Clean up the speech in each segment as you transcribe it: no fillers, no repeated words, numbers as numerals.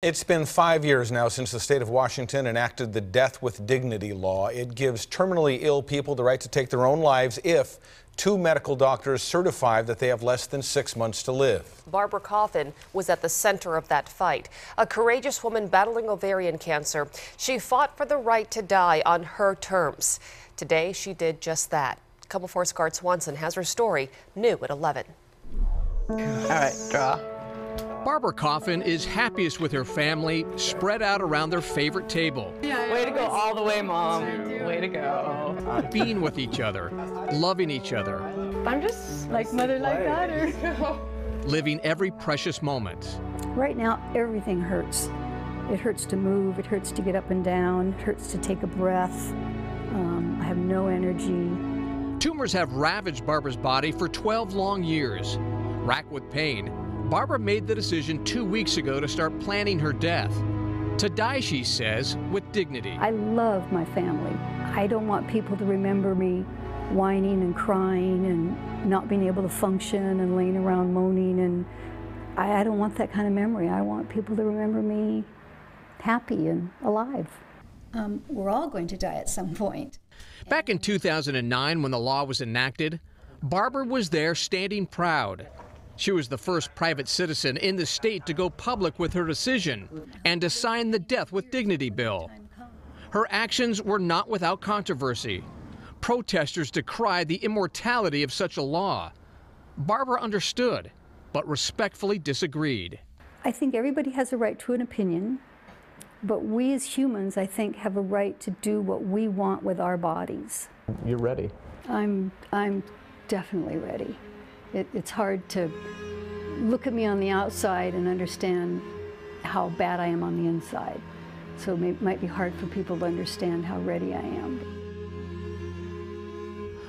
It's been 5 years now since the state of Washington enacted the Death with Dignity law. It gives terminally ill people the right to take their own lives if two medical doctors certify that they have less than 6 months to live. Barbara Coffin was at the center of that fight. A courageous woman battling ovarian cancer. She fought for the right to die on her terms. Today, she did just that. Couple Force Guard Swanson has her story new at 11. All right, draw. Barbara Coffin is happiest with her family, spread out around their favorite table. Way to go all the way, Mom. Way to go. Being with each other, loving each other. I'm just like mother, like daughter. Living every precious moment. Right now, everything hurts. It hurts to move, it hurts to get up and down, it hurts to take a breath. I have no energy. Tumors have ravaged Barbara's body for 12 long years. Racked with pain, Barbara made the decision 2 weeks ago to start planning her death. To die, she says, with dignity. I love my family. I don't want people to remember me whining and crying and not being able to function and laying around moaning. And I don't want that kind of memory. I want people to remember me happy and alive. We're all going to die at some point. Back in 2009, when the law was enacted, Barbara was there standing proud. She was the first private citizen in the state to go public with her decision and to sign the Death with Dignity bill. Her actions were not without controversy. Protesters decried the immortality of such a law. Barbara understood, but respectfully disagreed. I think everybody has a right to an opinion, but we as humans, I think, have a right to do what we want with our bodies. You're ready. I'm definitely ready. It's hard to look at me on the outside and understand how bad I am on the inside. So it might be hard for people to understand how ready I am.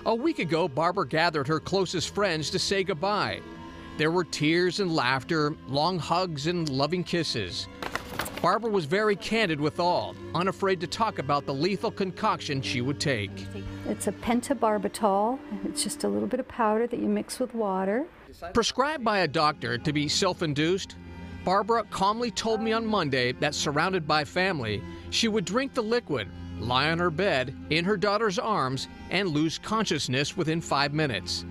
A week ago, Barbara gathered her closest friends to say goodbye. There were tears and laughter, long hugs and loving kisses. Barbara was very candid with all, unafraid to talk about the lethal concoction she would take. It's a pentobarbital. It's just a little bit of powder that you mix with water. Prescribed by a doctor to be self-induced, Barbara calmly told me on Monday that, surrounded by family, she would drink the liquid, lie on her bed, in her daughter's arms, and lose consciousness within 5 minutes.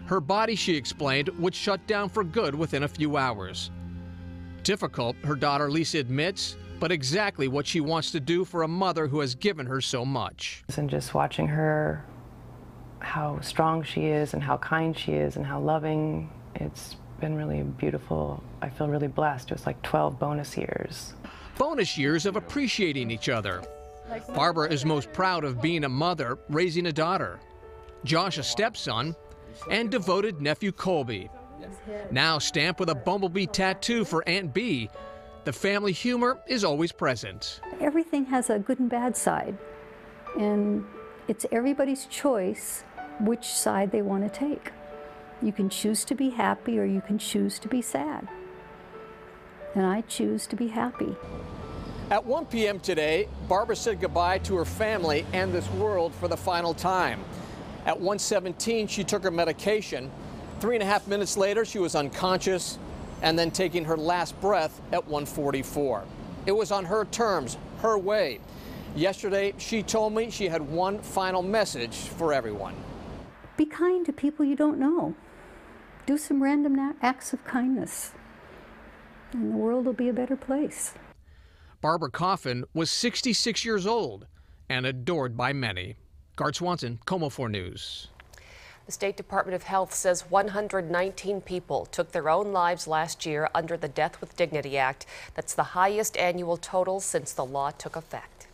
Her body, she explained, would shut down for good within a few hours. Difficult, her daughter Lisa admits, but exactly what she wants to do for a mother who has given her so much. And just watching her, how strong she is and how kind she is and how loving, it's been really beautiful. I feel really blessed. It was like 12 bonus years. Bonus years of appreciating each other. Barbara is most proud of being a mother, raising a daughter. Josh, a stepson, and devoted nephew Colby. Now stamped with a bumblebee tattoo for Aunt Bee, the family humor is always present. Everything has a good and bad side, and it's everybody's choice which side they want to take. You can choose to be happy or you can choose to be sad, and I choose to be happy. At 1 p.m. today, Barbara said goodbye to her family and this world for the final time. At 1:17, she took her medication. 3.5 minutes later, she was unconscious and then taking her last breath at 1:44. It was on her terms, her way. Yesterday, she told me she had one final message for everyone. Be kind to people you don't know. Do some random acts of kindness, and the world will be a better place. Barbara Coffin was 66 years old and adored by many. Guard Swanson, KOMO 4 News. The State Department of Health says 119 people took their own lives last year under the Death with Dignity Act. That's the highest annual total since the law took effect.